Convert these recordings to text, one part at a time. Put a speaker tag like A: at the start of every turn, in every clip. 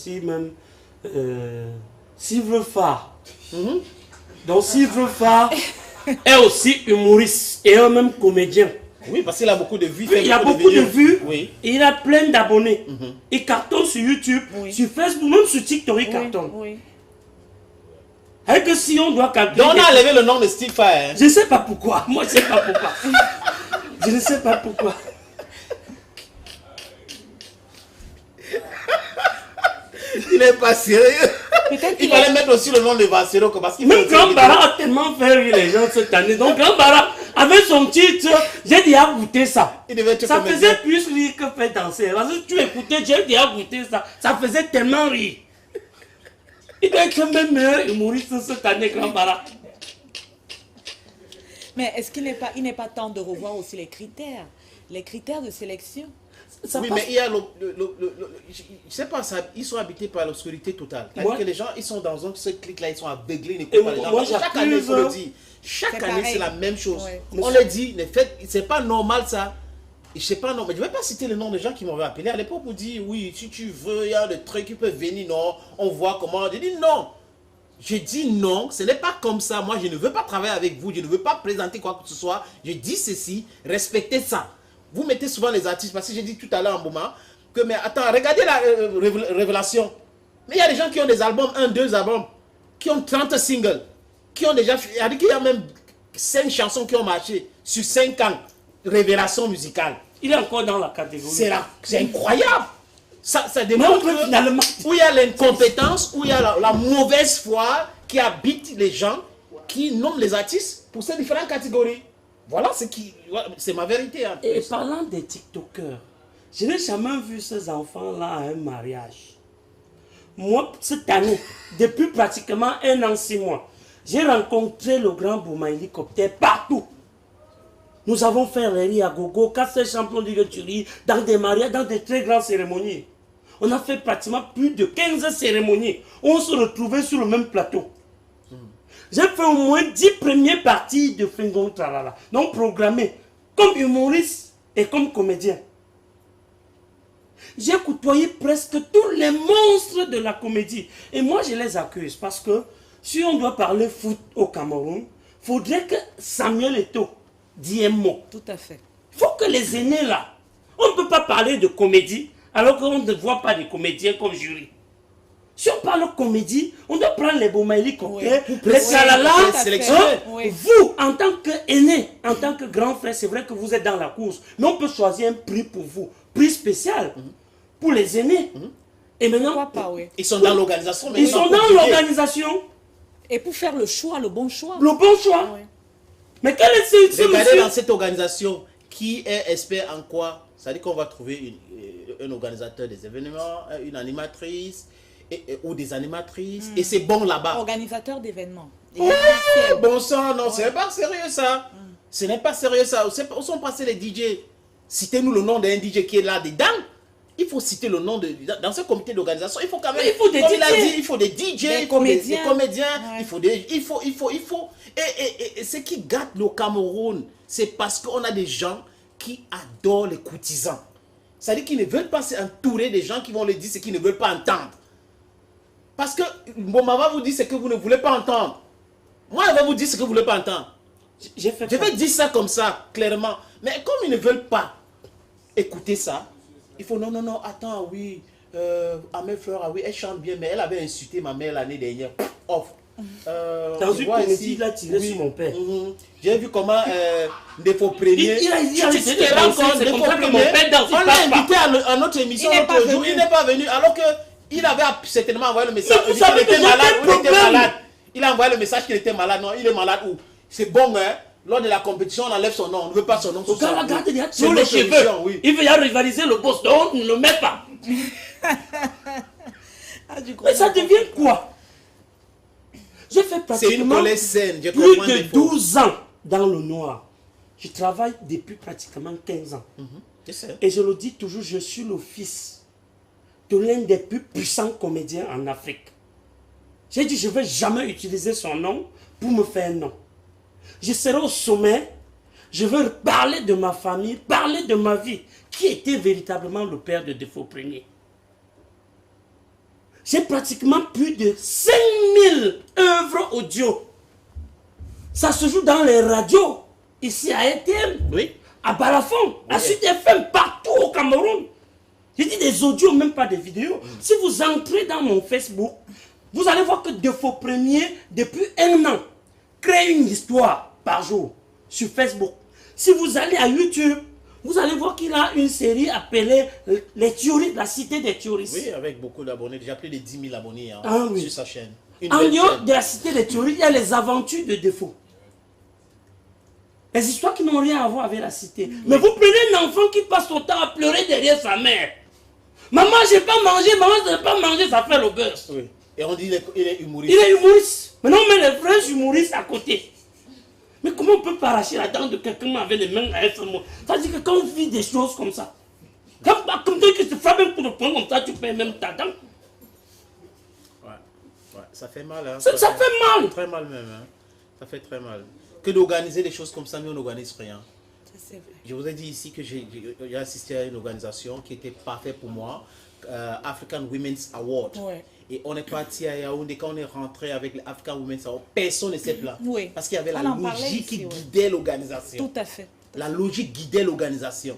A: aussi même Sylve Phare. Donc Sylve Phare est aussi humoriste et même comédien.
B: Oui, parce qu'il a beaucoup de vues.
A: Oui, il a beaucoup de vues.
B: Oui.
A: Et il a plein d'abonnés. Il cartonne sur YouTube, sur Facebook, même sur TikTok, il cartonne.
C: Oui.
A: Avec que si on doit calculer...
B: Donc on a enlevé le nom de Steve Phare. Hein?
A: Je ne sais pas pourquoi. Moi, je ne sais pas pourquoi. Je ne sais pas pourquoi.
B: Il n'est pas sérieux. Il fallait mettre aussi le nom de Vassero.
A: Même Grand Bara a tellement fait rire les gens cette année. Donc Grand Bara, avec son titre, j'ai déjà goûté ça. Ça faisait plus rire que faire danser. Parce que tu écoutais, j'ai déjà goûté ça. Ça faisait tellement rire. Il doit être même meilleur humoriste cette année, Grand Bara.
C: Mais est-ce qu'il n'est pas temps de revoir aussi les critères de sélection?
B: Oui, mais il y a je sais pas, ils sont habités par l'obscurité totale. Que les gens, ils sont dans ce clic-là, ils sont aveuglés, ils n'écoutent pas les gens. Chaque année, il faut le dire. Chaque année, c'est la même chose. Ouais. On le dit, c'est pas normal ça. Je sais pas, non, mais je ne vais pas citer le nom des gens qui m'avaient appelé à l'époque pour dire, oui, si tu veux, il y a des trucs qui peuvent venir, non, on voit comment. J'ai dit non. Je dis non, ce n'est pas comme ça. Moi, je ne veux pas travailler avec vous, je ne veux pas présenter quoi que ce soit. Je dis ceci, respectez ça. Vous mettez souvent les artistes, parce que j'ai dit tout à l'heure en moment, que mais attends, regardez la révélation. Mais il y a des gens qui ont des albums, 1, 2 albums, qui ont 30 singles, qui ont déjà fait, il y a même 5 chansons qui ont marché sur 5 ans. Révélation musicale.
A: Il est encore dans la catégorie.
B: C'est incroyable. Ça démontre que finalement, où il y a l'incompétence, où il y a la mauvaise foi qui habite les gens, qui nomment les artistes pour ces différentes catégories. Voilà, c'est ma vérité. Hein.
A: Et parlant des TikTokers, je n'ai jamais vu ces enfants-là à un mariage. Moi, cette année, depuis pratiquement 1 an, 6 mois, j'ai rencontré le grand Bouma hélicoptère partout. Nous avons fait Réli à Gogo, 4 champions de tuerie, dans des mariages, dans des très grandes cérémonies. On a fait pratiquement plus de 15 cérémonies. On se retrouvait sur le même plateau. J'ai fait au moins 10 premières parties de Fingong Tralala. Donc programmées comme humoriste et comme comédien. J'ai côtoyé presque tous les monstres de la comédie. Et moi, je les accuse parce que si on doit parler foot au Cameroun, il faudrait que Samuel Eto'o dise un mot.
C: Tout à fait.
A: Il faut que les aînés là, on ne peut pas parler de comédie alors qu'on ne voit pas des comédiens comme jury. Si on parle de comédie, on doit prendre les Bouma hélicoptères, les Tralala. Vous, en tant qu'aîné, en tant que grand frère, c'est vrai que vous êtes dans la course, mais on peut choisir un prix pour vous, prix spécial pour les aînés. Et maintenant,
C: pas, oui.
B: Ils sont dans l'organisation.
A: Ils sont dans l'organisation.
C: Et pour faire le choix, le bon choix.
A: Le bon choix. Oui. Mais quel est ce
B: Regardez dans cette organisation, qui est expert en quoi? C'est-à-dire qu'on va trouver un organisateur des événements, une animatrice, ou des animatrices, et c'est bon là-bas.
C: Organisateur d'événements.
B: Oh, bon sang, non, ce n'est pas sérieux ça. Ce n'est pas sérieux ça. Où sont passés les DJ? Citez-nous le nom d'un DJ qui est là-dedans. Il faut citer le nom dans ce comité d'organisation. Il faut quand même, comme il a dit, il faut des DJ, des comédiens, ouais. il faut. Et ce qui gâte le Cameroun, c'est parce qu'on a des gens qui adorent les courtisans. C'est-à-dire qu'ils ne veulent pas s'entourer des gens qui vont leur dire ce qu'ils ne veulent pas entendre. Parce que mon maman va vous dire ce que vous ne voulez pas entendre. Moi, elle va vous dire ce que vous ne voulez pas entendre. Je vais dire ça comme ça, clairement. Mais comme ils ne veulent pas écouter ça, il faut non, attends, oui, Amel Fleur, ah oui, elle chante bien, mais elle avait insulté ma mère l'année dernière. Off.
A: Dans une comédie, il a tiré sur mon père.
B: J'ai vu comment Défaut Premier.
A: Il a essayé de
B: danser, c'est comme ça que mon père danse. On l'a invité à notre émission l'autre jour, il n'est pas venu, alors que il avait certainement envoyé le message. Il était malade. Il a envoyé le message qu'il était malade. Non, il est malade où? C'est bon, hein? Lors de la compétition, on enlève son nom. On ne veut pas son nom.
A: Regarde, il y a sur les cheveux. Oui. Il veut y rivaliser le boss. Donc, on ne le met pas. Mais ça devient quoi? J'ai fait pratiquement plus de 12 ans dans le noir. Je travaille depuis pratiquement 15 ans. Et je le dis toujours, je suis le fils de l'un des plus puissants comédiens en Afrique. J'ai dit, je ne vais jamais utiliser son nom pour me faire un nom. Je serai au sommet, je veux parler de ma famille, parler de ma vie. Qui était véritablement le père de Défaut Premier? J'ai pratiquement plus de 5000 œuvres audio. Ça se joue dans les radios, ici à ETM,
B: Oui.
A: à Balafon, à Sud FM, partout au Cameroun. J'ai dit des audios, même pas des vidéos. Si vous entrez dans mon Facebook, vous allez voir que Defo Premier, depuis 1 an, crée une histoire par jour sur Facebook. Si vous allez à YouTube, vous allez voir qu'il a une série appelée Les Théories, la Cité des Théories.
B: Oui, avec beaucoup d'abonnés. Déjà plus de 10 000 abonnés hein,
A: Ah oui.
B: sur sa chaîne. Une
A: En
B: belle
A: dehors
B: chaîne.
A: de la Cité des Théories, il y a les aventures de Defo. Les histoires qui n'ont rien à voir avec la cité. Mais vous prenez un enfant qui passe son temps à pleurer derrière sa mère. Maman, j'ai pas mangé, maman, j'ai pas mangé, ça fait le buzz.
B: Oui. Et on dit qu'il est humoriste.
A: Il est humoriste. Maintenant, on met les vrais humoristes à côté. Mais comment on peut pas arracher la dent de quelqu'un avec les mains à un seul mot? Ça veut dire que quand on vit des choses comme ça, comme toi qui te frappe un coup de poing comme ça, tu perds même ta dent.
B: Ouais. Ouais. Ça fait mal. Hein.
A: Ça fait mal.
B: Très mal même. Hein. Ça fait très mal. Que d'organiser des choses comme ça, mais on n'organise rien.
C: Ça, c'est vrai.
B: Je vous ai dit ici que j'ai assisté à une organisation qui était parfaite pour moi, African Women's Award.
C: Ouais.
B: Et on est parti à Yaoundé, quand on est rentré avec les African Women's Award, personne ne s'est plaint.
C: Oui.
B: Parce qu'il y avait la
C: On en parlait
B: logique
C: ici,
B: qui
C: ouais.
B: guidait l'organisation.
C: Tout à fait.
B: La logique guidait l'organisation.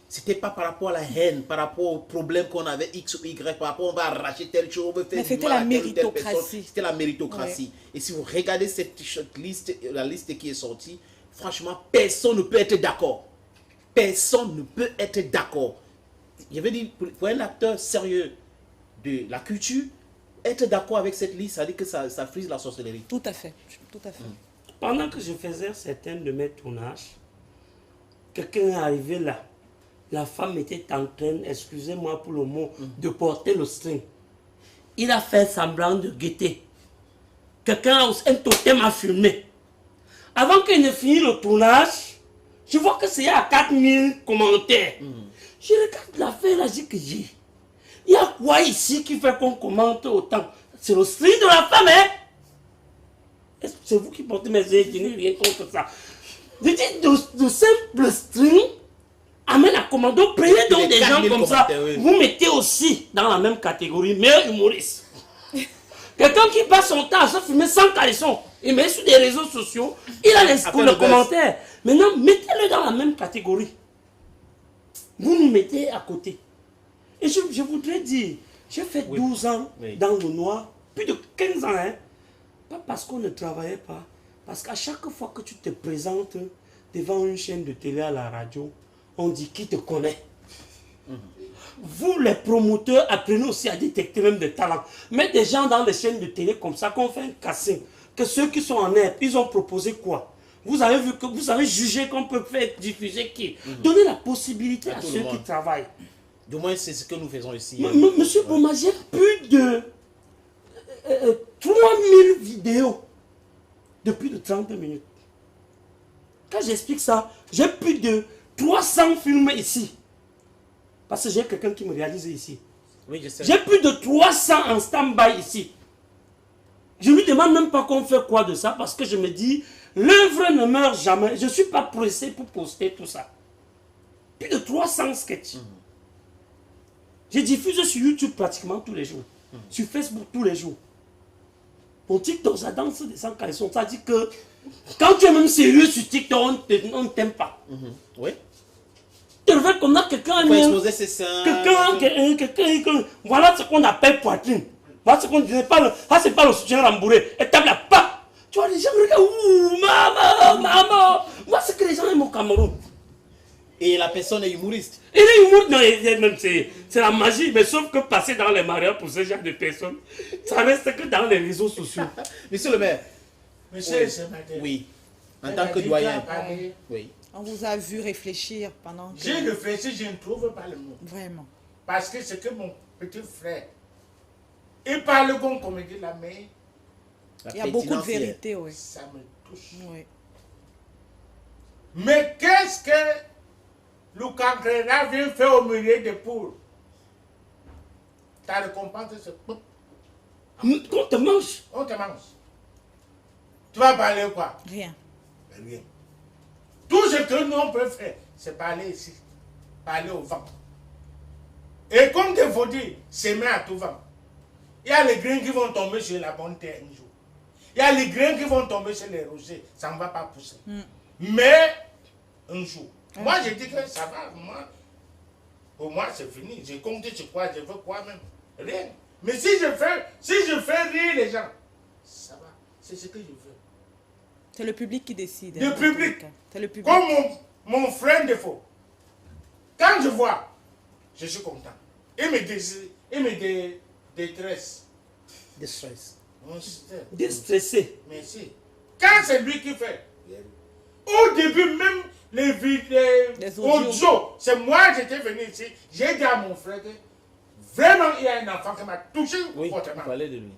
B: C'était pas par rapport à la haine, par rapport au problème qu'on avait X ou Y, par rapport on va arracher telle chose, on veut faire
C: Mais
B: du
C: c'était
B: mal
C: la
B: à telle ou telle personne.
C: méritocratie.
B: C'était la méritocratie. Et si vous regardez cette liste, la liste qui est sortie, franchement, personne ne peut être d'accord. Personne ne peut être d'accord. Je veux dire, pour un acteur sérieux de la culture, être d'accord avec cette liste, ça dit que ça frise la sorcellerie.
C: Tout à fait. Tout à fait.
A: Pendant que je faisais certains de mes tournages, quelqu'un est arrivé là. La femme était en train, excusez-moi pour le mot, de porter le string. Il a fait semblant de guetter. Quelqu'un, un totem a filmé. Avant qu'il ne finisse le tournage, je vois que c'est à 4000 commentaires. Je regarde l'affaire là, je dis que j'ai. Il y a quoi ici qui fait qu'on commente autant? C'est le string de la femme, hein? Est-ce que c'est vous qui portez mes yeux? Je n'ai rien contre ça. Je dis de simple string amène à commando. Prenez donc des gens comme ça.
B: Oui.
A: Vous mettez aussi dans la même catégorie, meilleur humoriste. Quelqu'un qui passe son temps à se filmer sans caleçon, il met sur des réseaux sociaux, il a les commentaires. Maintenant, mettez-le dans la même catégorie. Vous nous mettez à côté. Et je voudrais dire, j'ai fait 12 ans dans le noir, plus de 15 ans, hein. Pas parce qu'on ne travaillait pas, parce qu'à chaque fois que tu te présentes devant une chaîne de télé à la radio, on dit qui te connaît. Vous, les promoteurs, apprenez aussi à détecter même des talents. Mais des gens dans les chaînes de télé comme ça, qu'on fait un casting, que ceux qui sont en herbe, ils ont proposé quoi? Vous avez vu que vous avez jugé qu'on peut faire diffuser qui? Donnez la possibilité à ceux qui travaillent.
B: Du moins, c'est ce que nous faisons ici.
A: Monsieur Bouma, j'ai plus de 3000 vidéos de plus de 30 minutes. Quand j'explique ça, j'ai plus de 300 films ici. Parce que j'ai quelqu'un qui me réalise ici.
B: Oui, je sais.
A: J'ai plus de 300 en stand-by ici. Je ne lui demande même pas qu'on fait quoi de ça parce que je me dis, l'œuvre ne meurt jamais. Je ne suis pas pressé pour poster tout ça. Plus de 300 sketchs. Je diffuse sur YouTube pratiquement tous les jours. Sur Facebook tous les jours. Mon TikTok, ça danse des sans caleçons. Ça dit que quand tu es même sérieux sur TikTok, on ne t'aime pas.
B: Oui.
A: Tu réveilles comme ça, quelqu'un...
B: Il faut exposer ses seins.
A: Quelqu'un, voilà ce qu'on appelle poitrine. Voilà ce qu'on disait pas. Ah, c'est pas le soutien rembourré. Et tape la pas. Tu vois, les gens me regardent. Ouh, maman. Moi, c'est que les gens aiment au Cameroun.
B: Et la personne est humoriste.
A: Il est humour, non, c'est la magie, mais sauf que passer dans les mariages pour ce genre de personnes, ça reste que dans les réseaux sociaux.
B: Monsieur le maire.
D: Monsieur ce matin.
B: Oui. En
D: elle
B: tant
D: a
B: que
D: dit
B: doyen.
D: qu'elle a parlé.
B: Oui.
C: On vous a vu réfléchir pendant que...
D: J'ai réfléchi, je ne trouve pas le mot.
C: Vraiment.
D: Parce que c'est que mon petit frère, il parle comme comédie là, mais
C: Il y a beaucoup de vérité, oui.
D: ça me touche.
C: Oui.
D: Mais qu'est-ce que le cancréra vient faire au milieu des poules? Ta récompense, c'est pop,
A: Qu'on te mange.
D: on te mange. Tu vas parler quoi?
C: Rien.
D: Rien. Tout ce que nous on peut faire, c'est parler ici. Parler au vent. Et comme il faut dire, s'aimer à tout vent. Il y a a les grains qui vont tomber sur la bonne terre un jour. Il y a les grains qui vont tomber sur les rochers. Ça ne va pas pousser. Mais un jour. Moi, je dis que ça va. Pour moi, c'est fini. J'ai compté sur quoi, je veux quoi même. Rien. Mais si je fais rire les gens, ça va. C'est ce que je veux.
C: C'est le public qui décide.
D: Le public.
C: C'est le public.
D: Comme mon frère de faux. Quand je vois, je suis content. Il me détresse.
B: Distress.
A: Déstressé.
D: Merci. Quand c'est lui qui fait, au début même, les audios, c'est moi j'étais venu ici, j'ai dit à mon frère que vraiment il y a un enfant qui m'a touché
B: Oui,
D: fortement.
B: vous parlez de lui.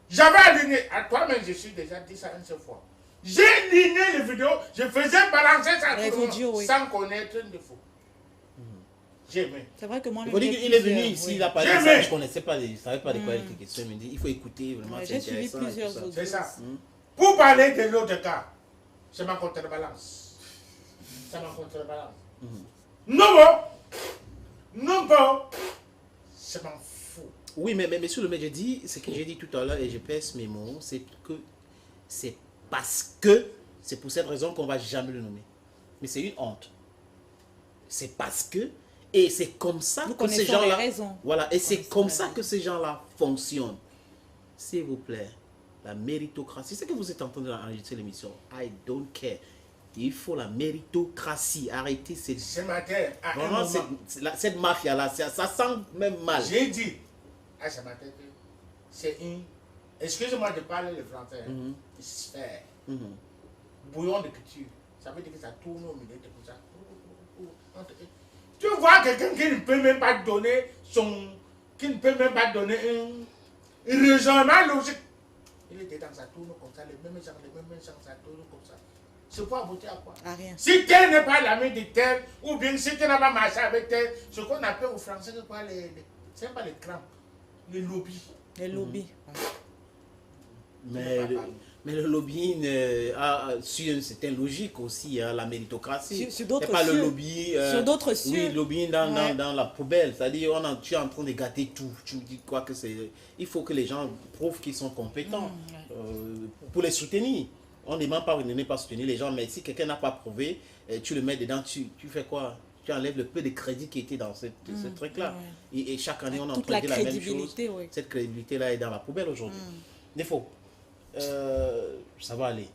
D: J'avais aligné, à toi-même je suis déjà dit ça une seule fois. J'ai aligné les vidéos, je faisais balancer ça
C: Les
D: tout le monde,
C: audios, oui.
D: sans connaître un défaut. J'ai aimé.
C: C'est vrai que moi,
B: Il faut dire qu'il est venu ici, il a parlé de ça,
D: Jamais.
B: je ne connaissais pas, je ne savais pas de quoi il était question. Il me dit, il faut écouter, vraiment,
C: Ouais,
B: c'est
C: j'ai suivi
B: intéressant. et tout
C: plusieurs
B: ça.
C: audios.
D: C'est ça. Pour parler de l'autre cas, c'est ma contrebalance. C'est ma contrebalance. Non, bon. Non, bon. C'est m'en fous.
B: Oui, mais sur le mais j'ai dit, ce que j'ai dit tout à l'heure, et je pèse mes mots, c'est que c'est parce que, c'est pour cette raison qu'on ne va jamais le nommer. Mais c'est une honte. C'est parce que, et c'est comme ça
C: Nous
B: que ces
C: connaissons les
B: gens-là,
C: raisons.
B: voilà, et c'est
C: connaissons
B: comme
C: les
B: ça
C: raisons.
B: que ces gens-là fonctionnent. S'il vous plaît, la méritocratie, c'est que vous êtes en train d'enregistrer l'émission. I don't care. Il faut la méritocratie. Arrêtez cette,
D: Ce matin, à un
B: vraiment,
D: moment,
B: cette mafia-là, ça sent même mal.
D: j'ai dit à ce matin que c'est une... Excusez-moi de parler le français. Sphère. Bouillon de culture. Ça veut dire que ça tourne au milieu de tout ça. Tu vois quelqu'un qui ne peut même pas donner son... qui ne peut même pas donner un raisonnement logique. Il est dedans, ça tourne comme ça, les mêmes gens, ça tourne comme ça. C'est pour voter à quoi?
C: À rien.
D: Si tel n'est pas l'ami de tel, ou bien si tu n'as pas marché avec tel, ce qu'on appelle aux Français, c'est quoi c'est pas les crampes, les lobbies.
C: Les lobbies.
B: Mais le lobbying a su une certaine logique aussi, hein, la méritocratie.
C: Sur d'autres
B: C'est pas le
C: cieux.
B: lobby.
C: Sur d'autres cieux.
B: Oui, le lobbying dans,
C: Ouais.
B: dans la poubelle. C'est-à-dire, tu es en train de gâter tout. Tu me dis quoi que c'est. Il faut que les gens prouvent qu'ils sont compétents pour les soutenir. On ne demande pas, ne pas soutenir les gens, mais si quelqu'un n'a pas prouvé, tu le mets dedans, tu fais quoi? Tu enlèves le peu de crédit qui était dans ce truc-là.
C: Ouais.
B: Et chaque année, on est en
C: Toute
B: train
C: la
B: de dire la même chose.
C: crédibilité, oui.
B: Cette crédibilité-là est dans la poubelle aujourd'hui. Défaut. Ça va aller.